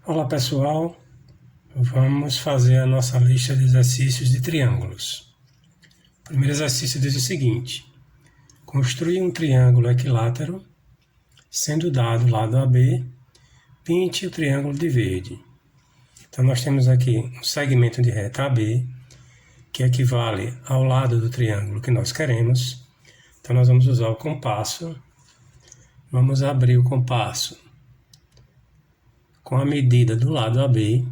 Olá pessoal, vamos fazer a nossa lista de exercícios de triângulos. O primeiro exercício diz o seguinte: construir um triângulo equilátero, sendo dado o lado AB, pinte o triângulo de verde. Então nós temos aqui um segmento de reta AB, que equivale ao lado do triângulo que nós queremos. Então nós vamos usar o compasso, vamos abrir o compasso com a medida do lado AB.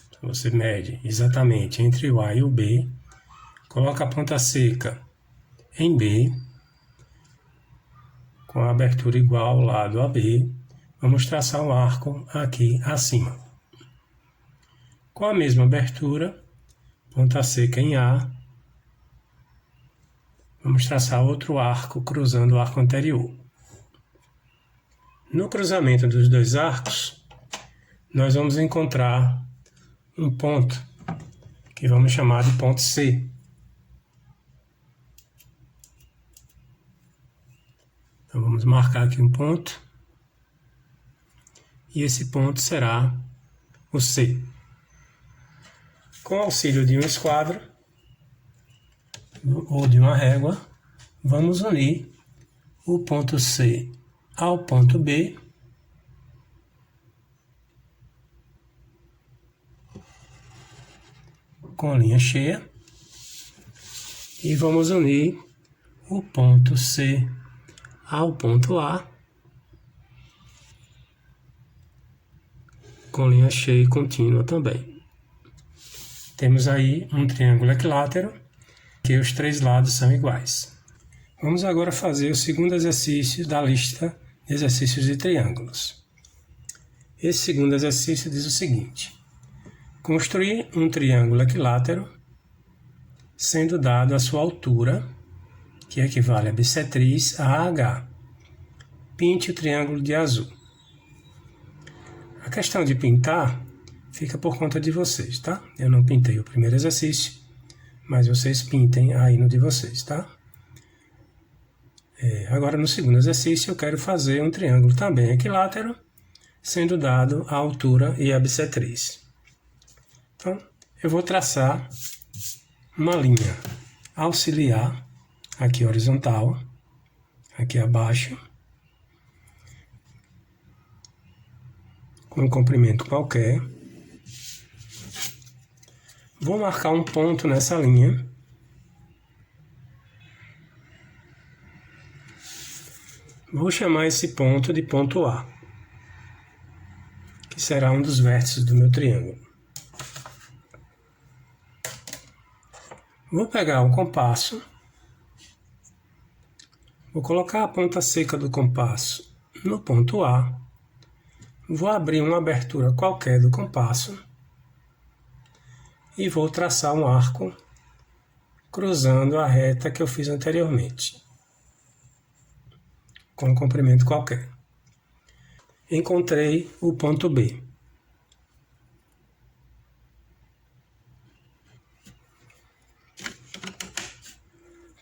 Então você mede exatamente entre o A e o B, coloca a ponta seca em B, com a abertura igual ao lado AB, vamos traçar um arco aqui acima. Com a mesma abertura, ponta seca em A, vamos traçar outro arco cruzando o arco anterior. No cruzamento dos dois arcos, nós vamos encontrar um ponto que vamos chamar de ponto C. Então vamos marcar aqui um ponto, e esse ponto será o C. Com o auxílio de um esquadro ou de uma régua, vamos unir o ponto C ao ponto B, com a linha cheia, e vamos unir o ponto C ao ponto A, com linha cheia e contínua também. Temos aí um triângulo equilátero, que os três lados são iguais. Vamos agora fazer o segundo exercício da lista de exercícios de triângulos. Esse segundo exercício diz o seguinte: construir um triângulo equilátero, sendo dado a sua altura, que equivale a bissetriz a AH. Pinte o triângulo de azul. A questão de pintar fica por conta de vocês, tá? Eu não pintei o primeiro exercício, mas vocês pintem aí no de vocês, tá? Agora, no segundo exercício, eu quero fazer um triângulo também equilátero, sendo dado a altura e a bissetriz. Então, eu vou traçar uma linha auxiliar, aqui horizontal, aqui abaixo, com um comprimento qualquer. Vou marcar um ponto nessa linha. Vou chamar esse ponto de ponto A, que será um dos vértices do meu triângulo. Vou pegar o compasso, vou colocar a ponta seca do compasso no ponto A, vou abrir uma abertura qualquer do compasso e vou traçar um arco cruzando a reta que eu fiz anteriormente, com um comprimento qualquer. Encontrei o ponto B.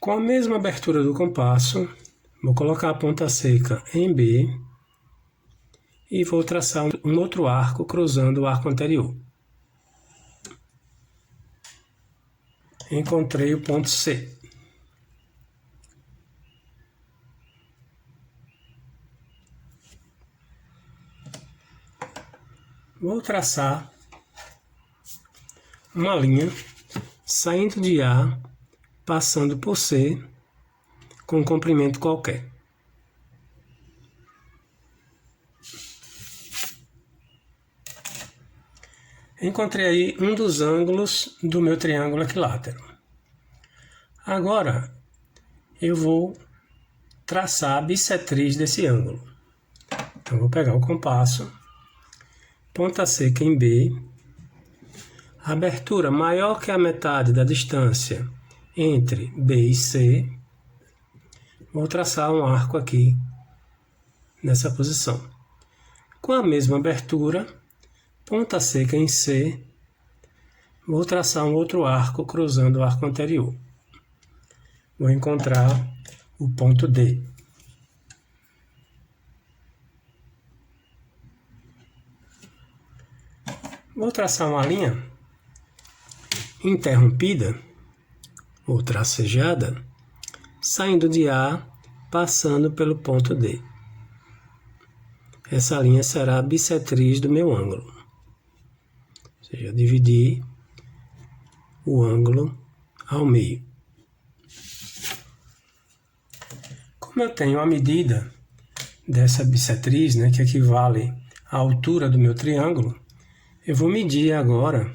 Com a mesma abertura do compasso, vou colocar a ponta seca em B e vou traçar um outro arco cruzando o arco anterior. Encontrei o ponto C. Vou traçar uma linha saindo de A, passando por C, com um comprimento qualquer. Encontrei aí um dos ângulos do meu triângulo equilátero. Agora, eu vou traçar a bissetriz desse ângulo. Então, vou pegar o compasso, ponta seca em B, abertura maior que a metade da distância entre B e C, vou traçar um arco aqui nessa posição. Com a mesma abertura, ponta seca em C, vou traçar um outro arco cruzando o arco anterior. Vou encontrar o ponto D. Vou traçar uma linha interrompida ou tracejada, saindo de A, passando pelo ponto D. Essa linha será a bissetriz do meu ângulo. Ou seja, eu dividi o ângulo ao meio. Como eu tenho a medida dessa bissetriz, né, que equivale à altura do meu triângulo, eu vou medir agora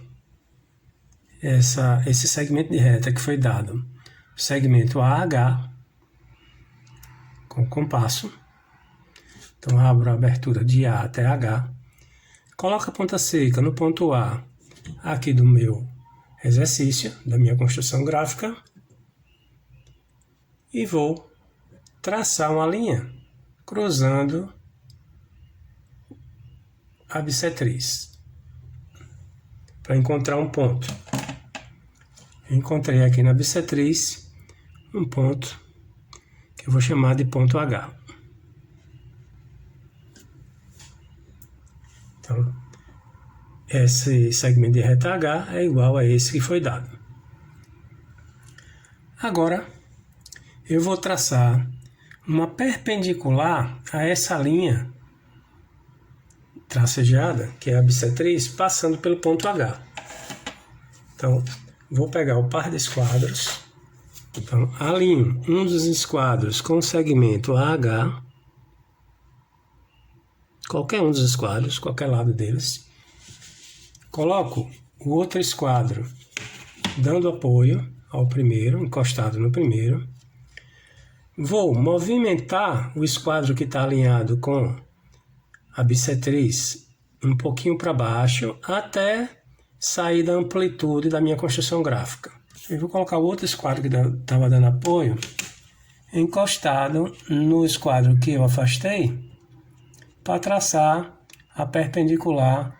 esse segmento de reta que foi dado. O segmento AH com compasso. Então, abro a abertura de A até H. Coloco a ponta seca no ponto A aqui do meu exercício, da minha construção gráfica. E vou traçar uma linha cruzando a bissetriz para encontrar um ponto. Encontrei aqui na bissetriz um ponto que eu vou chamar de ponto H. Então, esse segmento de reta H é igual a esse que foi dado. Agora, eu vou traçar uma perpendicular a essa linha tracejada, que é a bissetriz, passando pelo ponto H. Então, vou pegar o par de esquadros. Então, alinho um dos esquadros com o segmento AH, qualquer um dos esquadros, qualquer lado deles. Coloco o outro esquadro dando apoio ao primeiro, encostado no primeiro. Vou movimentar o esquadro que está alinhado com a bissetriz um pouquinho para baixo até sair da amplitude da minha construção gráfica. Eu vou colocar o outro esquadro que estava dando apoio encostado no esquadro que eu afastei para traçar a perpendicular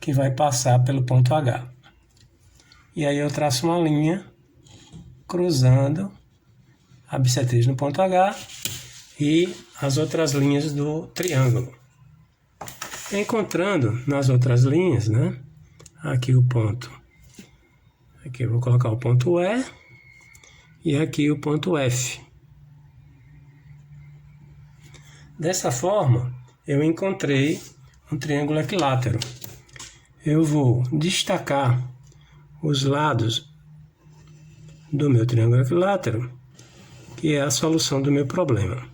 que vai passar pelo ponto H. E aí eu traço uma linha cruzando a bissetriz no ponto H e as outras linhas do triângulo. Encontrando nas outras linhas, né? Aqui o ponto. Aqui eu vou colocar o ponto E e aqui o ponto F. Dessa forma, eu encontrei um triângulo equilátero. Eu vou destacar os lados do meu triângulo equilátero, que é a solução do meu problema.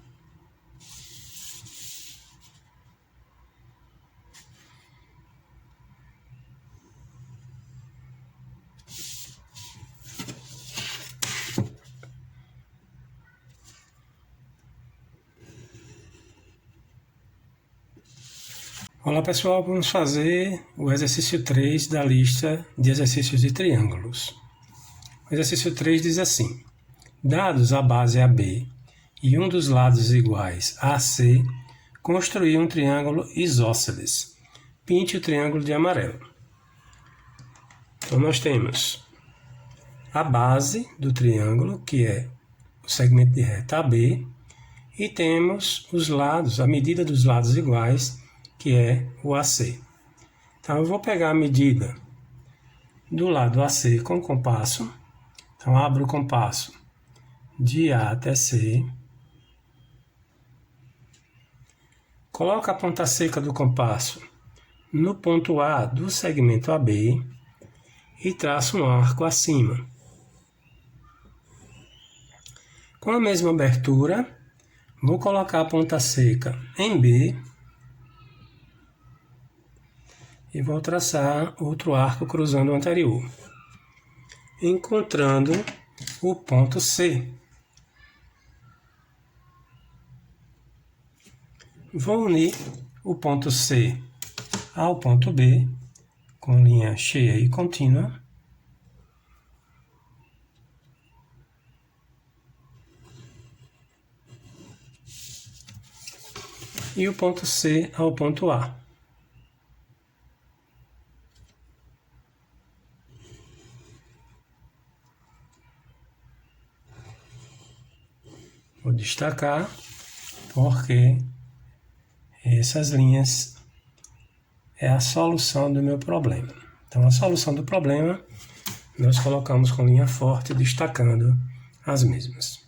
Olá pessoal, vamos fazer o exercício 3 da lista de exercícios de triângulos. O exercício 3 diz assim: dados a base AB e um dos lados iguais a C, construir um triângulo isósceles. Pinte o triângulo de amarelo. Então nós temos a base do triângulo, que é o segmento de reta AB, e temos os lados, a medida dos lados iguais, que é o AC. Então, eu vou pegar a medida do lado AC com compasso. Então, abro o compasso de A até C. Coloco a ponta seca do compasso no ponto A do segmento AB e traço um arco acima. Com a mesma abertura, vou colocar a ponta seca em B e vou traçar outro arco cruzando o anterior, encontrando o ponto C. Vou unir o ponto C ao ponto B com linha cheia e contínua. E o ponto C ao ponto A. Vou destacar porque essas linhas é a solução do meu problema. Então, a solução do problema, nós colocamos com linha forte, destacando as mesmas.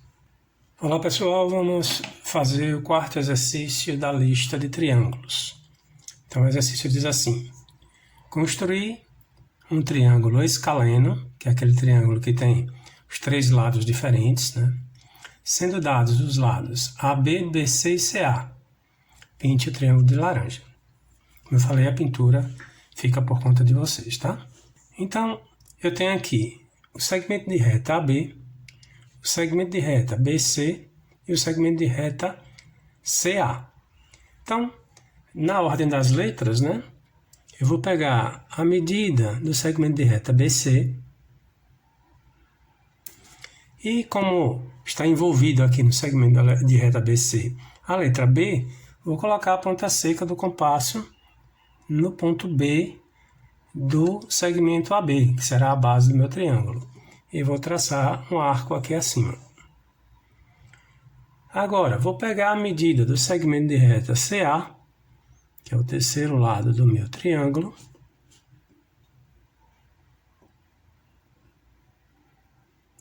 Olá pessoal, vamos fazer o quarto exercício da lista de triângulos. Então o exercício diz assim: construir um triângulo escaleno, que é aquele triângulo que tem os três lados diferentes, né? Sendo dados os lados AB, BC e CA. Pinte o triângulo de laranja. Como eu falei, a pintura fica por conta de vocês, tá? Então, eu tenho aqui o segmento de reta AB, o segmento de reta BC e o segmento de reta CA. Então, na ordem das letras, né, eu vou pegar a medida do segmento de reta BC e, como está envolvido aqui no segmento de reta BC a letra B, vou colocar a ponta seca do compasso no ponto B do segmento AB, que será a base do meu triângulo. E vou traçar um arco aqui acima. Agora, vou pegar a medida do segmento de reta CA, que é o terceiro lado do meu triângulo,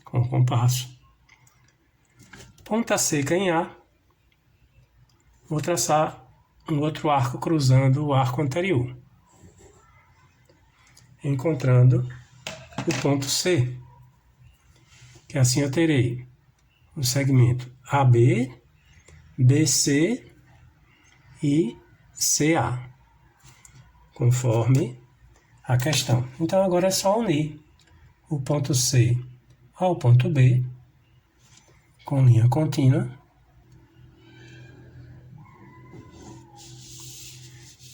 com o compasso. Ponta seca em A, vou traçar um outro arco cruzando o arco anterior, encontrando o ponto C, que assim eu terei o segmento AB, BC e CA, conforme a questão. Então agora é só unir o ponto C ao ponto B com linha contínua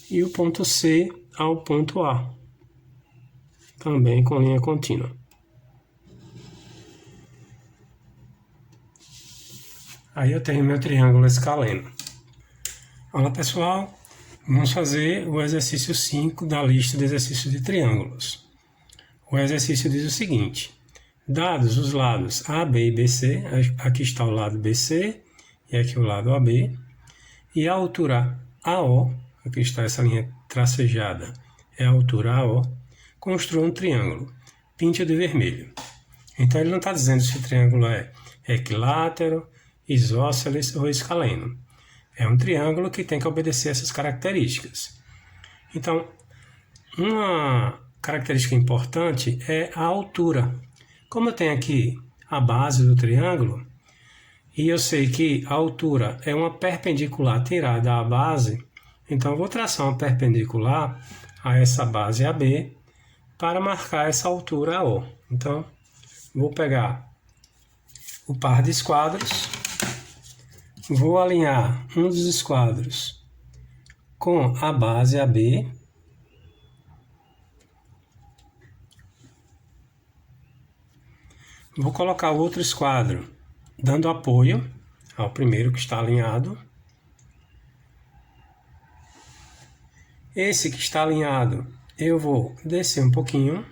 e o ponto C ao ponto A, também com linha contínua. Aí eu tenho meu triângulo escaleno. Olá pessoal, vamos fazer o exercício 5 da lista de exercícios de triângulos. O exercício diz o seguinte: dados os lados AB e BC, aqui está o lado BC e aqui o lado AB, e a altura AO, aqui está essa linha tracejada, é a altura AO, construa um triângulo, pinte-o de vermelho. Então ele não está dizendo se o triângulo é equilátero, isósceles ou escaleno. É um triângulo que tem que obedecer essas características. Então, uma característica importante é a altura. Como eu tenho aqui a base do triângulo, e eu sei que a altura é uma perpendicular tirada à base, então eu vou traçar uma perpendicular a essa base AB para marcar essa altura AO. Então, vou pegar o par de esquadros, vou alinhar um dos esquadros com a base AB, vou colocar o outro esquadro dando apoio ao primeiro que está alinhado. Esse que está alinhado eu vou descer um pouquinho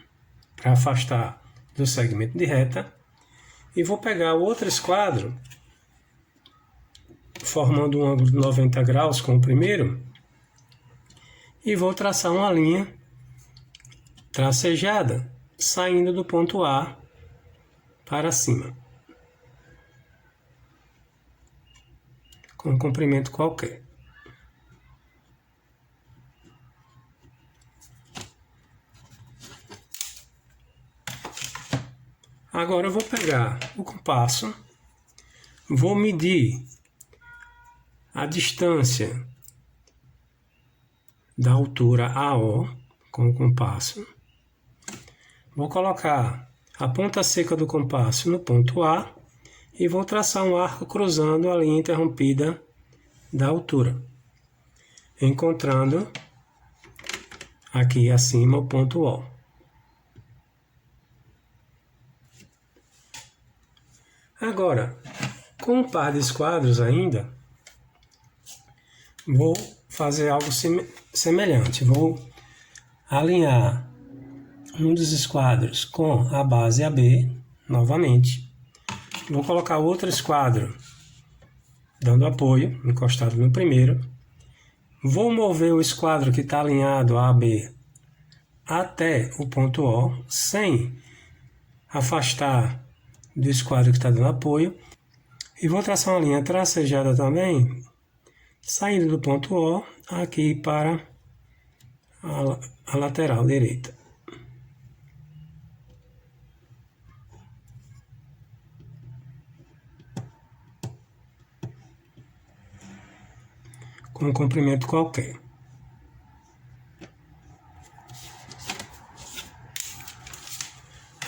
para afastar do segmento de reta e vou pegar o outro esquadro formando um ângulo de 90 graus com o primeiro e vou traçar uma linha tracejada saindo do ponto A para cima, com um comprimento qualquer. Agora eu vou pegar o compasso, vou medir a distância da altura AO com o compasso, vou colocar a ponta seca do compasso no ponto A e vou traçar um arco cruzando a linha interrompida da altura, encontrando aqui acima o ponto O. Agora, com o par de esquadros ainda, vou fazer algo semelhante. Vou alinhar um dos esquadros com a base AB, novamente. Vou colocar outro esquadro dando apoio, encostado no primeiro. Vou mover o esquadro que está alinhado a AB até o ponto O, sem afastar do esquadro que está dando apoio. E vou traçar uma linha tracejada também, saindo do ponto O aqui para a lateral direita. Com um comprimento qualquer.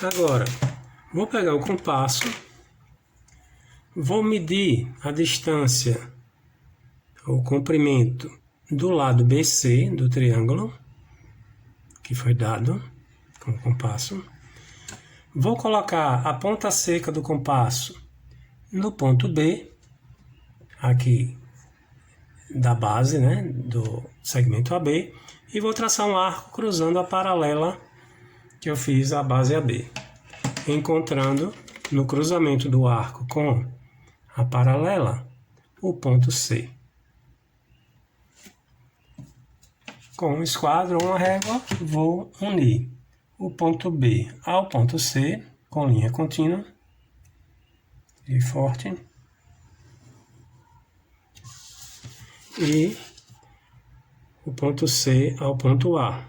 Agora, vou pegar o compasso, vou medir a distância, o comprimento do lado BC do triângulo, que foi dado com o compasso. Vou colocar a ponta seca do compasso no ponto B, aqui da base, né, do segmento AB, e vou traçar um arco cruzando a paralela que eu fiz a base AB, encontrando no cruzamento do arco com a paralela o ponto C. Com um esquadro ou uma régua, vou unir o ponto B ao ponto C com linha contínua e forte, e o ponto C ao ponto A,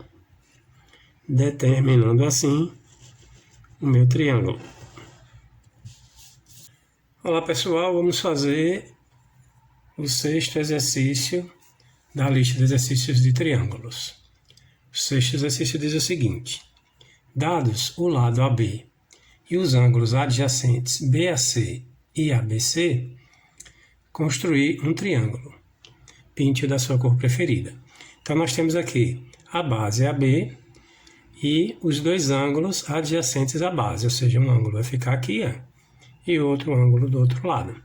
determinando assim o meu triângulo. Olá pessoal, vamos fazer o 6º exercício da lista de exercícios de triângulos. O 6º exercício diz o seguinte: dados o lado AB e os ângulos adjacentes BAC e ABC, construir um triângulo. Pinte-o da sua cor preferida. Então nós temos aqui a base AB e os dois ângulos adjacentes à base, ou seja, um ângulo vai ficar aqui, e outro ângulo do outro lado.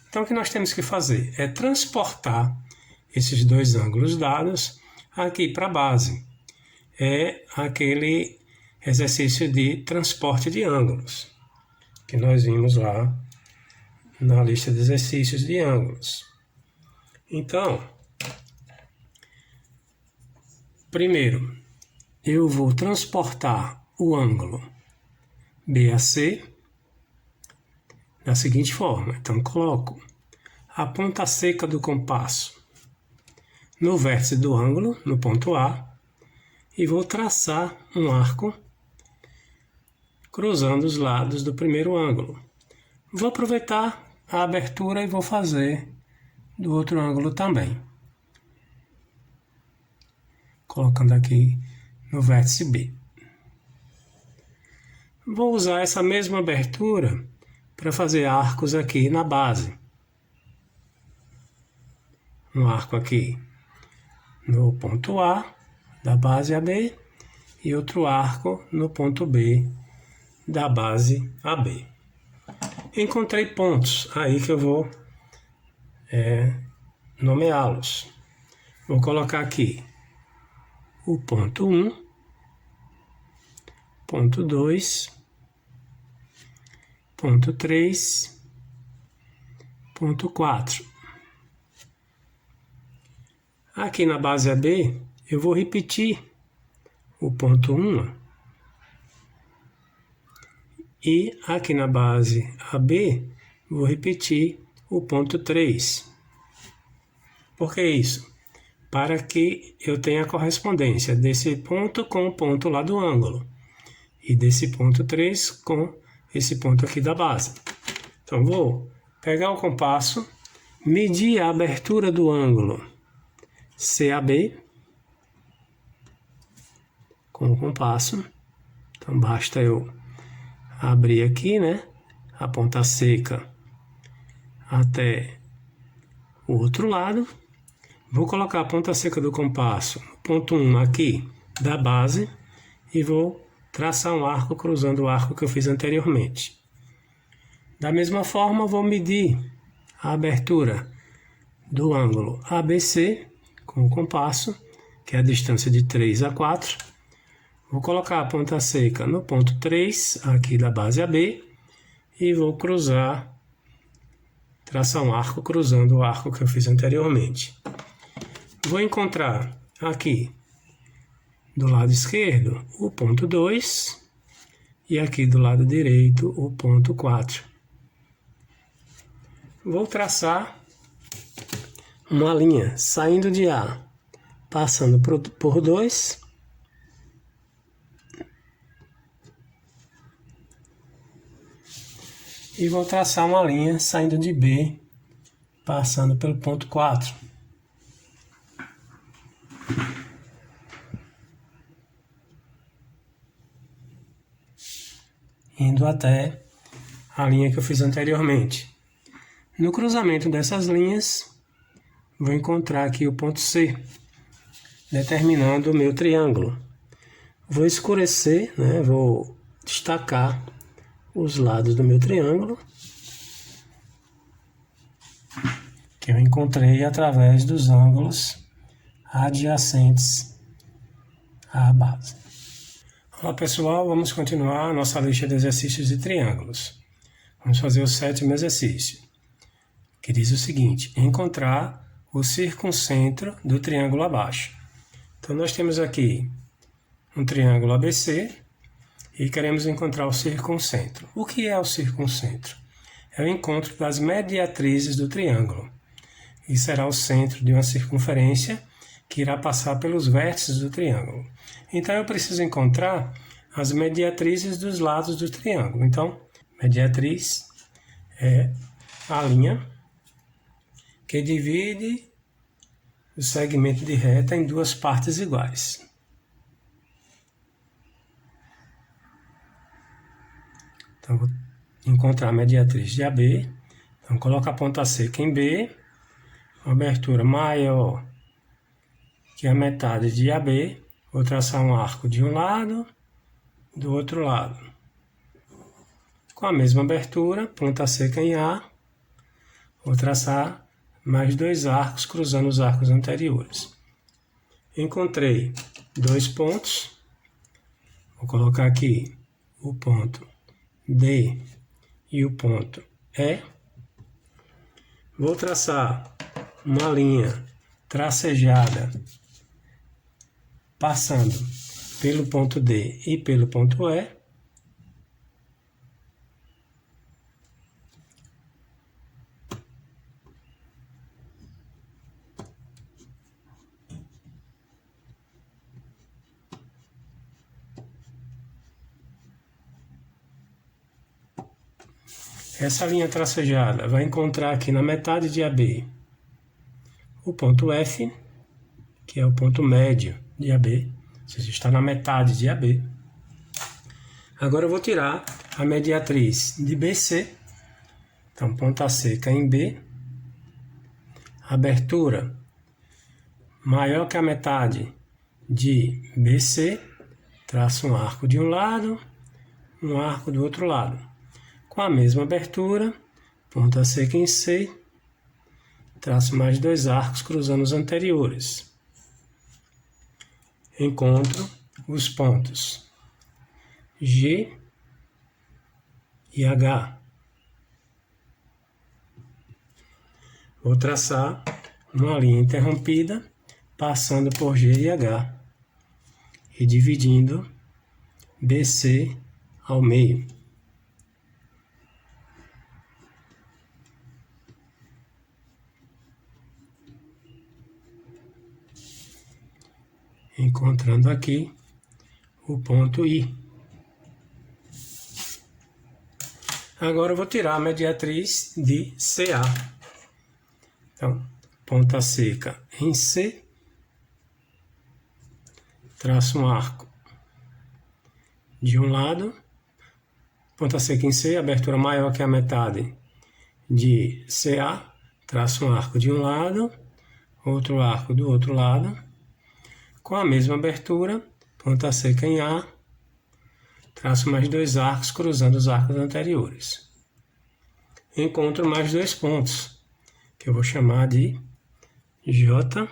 Então o que nós temos que fazer é transportar esses dois ângulos dados aqui para a base. É aquele exercício de transporte de ângulos que nós vimos lá na lista de exercícios de ângulos. Então, primeiro, eu vou transportar o ângulo BAC da seguinte forma. Então, coloco a ponta seca do compasso no vértice do ângulo, no ponto A, e vou traçar um arco cruzando os lados do primeiro ângulo. Vou aproveitar a abertura e vou fazer do outro ângulo também, colocando aqui no vértice B. Vou usar essa mesma abertura para fazer arcos aqui na base. Um arco aqui no ponto A da base AB e outro arco no ponto B da base AB. Encontrei pontos aí que eu vou nomeá-los. Vou colocar aqui o ponto 1, ponto 2, ponto 3, ponto 4. Aqui na base AB, eu vou repetir o ponto 1, e aqui na base AB, vou repetir o ponto 3. Por que isso? Para que eu tenha a correspondência desse ponto com o ponto lá do ângulo, e desse ponto 3 com esse ponto aqui da base. Então, vou pegar o compasso, medir a abertura do ângulo CAB com o compasso. Então, basta eu abrir aqui, né, a ponta seca até o outro lado. Vou colocar a ponta seca do compasso, ponto 1 aqui da base, e vou traçar um arco cruzando o arco que eu fiz anteriormente. Da mesma forma, vou medir a abertura do ângulo ABC com o compasso, que é a distância de 3 a 4. Vou colocar a ponta seca no ponto 3, aqui da base AB, e vou traçar um arco cruzando o arco que eu fiz anteriormente. Vou encontrar aqui, do lado esquerdo o ponto 2 e aqui do lado direito o ponto 4. Vou traçar uma linha saindo de A, passando por 2, e vou traçar uma linha saindo de B, passando pelo ponto 4. Indo até a linha que eu fiz anteriormente. No cruzamento dessas linhas, vou encontrar aqui o ponto C, determinando o meu triângulo. Vou escurecer, né? Vou destacar os lados do meu triângulo, que eu encontrei através dos ângulos adjacentes à base. Olá pessoal, vamos continuar a nossa lista de exercícios de triângulos. Vamos fazer o 7º exercício, que diz o seguinte: encontrar o circuncentro do triângulo abaixo. Então nós temos aqui um triângulo ABC e queremos encontrar o circuncentro. O que é o circuncentro? É o encontro das mediatrizes do triângulo, e será o centro de uma circunferência que irá passar pelos vértices do triângulo. Então eu preciso encontrar as mediatrizes dos lados do triângulo. Então, mediatriz é a linha que divide o segmento de reta em duas partes iguais. Então, vou encontrar a mediatriz de AB. Então, coloco a ponta seca em B, uma abertura maior que a metade de AB. Vou traçar um arco de um lado, do outro lado. Com a mesma abertura, ponta seca em A, vou traçar mais 2 arcos cruzando os arcos anteriores. Encontrei 2 pontos. Vou colocar aqui o ponto D e o ponto E. Vou traçar uma linha tracejada passando pelo ponto D e pelo ponto E. Essa linha tracejada vai encontrar aqui na metade de AB o ponto F, que é o ponto médio de AB, ou seja, está na metade de AB. Agora eu vou tirar a mediatriz de BC, então ponta seca em B, abertura maior que a metade de BC, traço um arco de um lado, um arco do outro lado. Com a mesma abertura, ponta seca em C, traço mais 2 arcos cruzando os anteriores. Encontro os pontos G e H. Vou traçar uma linha interrompida, passando por G e H, e dividindo BC ao meio. Encontrando aqui o ponto I. Agora eu vou tirar a mediatriz de CA. Então, ponta seca em C, traço um arco de um lado, ponta seca em C, abertura maior que a metade de CA, traço um arco de um lado, outro arco do outro lado. Com a mesma abertura, ponta seca em A, traço mais 2 arcos cruzando os arcos anteriores. Encontro mais 2 pontos, que eu vou chamar de J,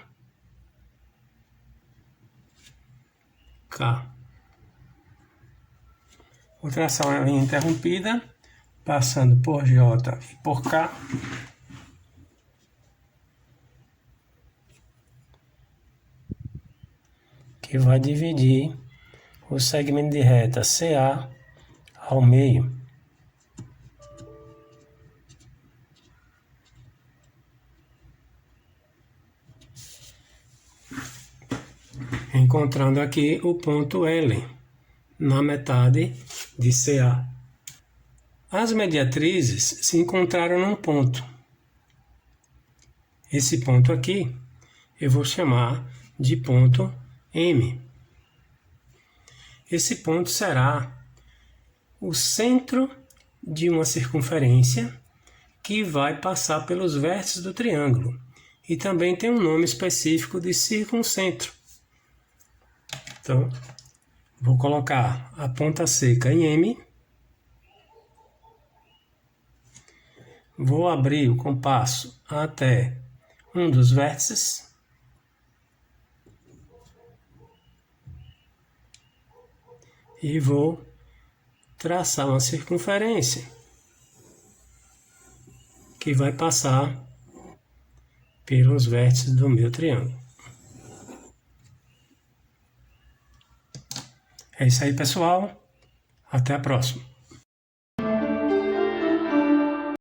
K. Vou traçar uma linha interrompida, passando por J e por K. que vai dividir o segmento de reta CA ao meio. Encontrando aqui o ponto L na metade de CA. As mediatrizes se encontraram num ponto. Esse ponto aqui eu vou chamar de ponto M. Esse ponto será o centro de uma circunferência que vai passar pelos vértices do triângulo. E também tem um nome específico de circuncentro. Então, vou colocar a ponta seca em M. Vou abrir o compasso até um dos vértices. E vou traçar uma circunferência que vai passar pelos vértices do meu triângulo. É isso aí, pessoal. Até a próxima.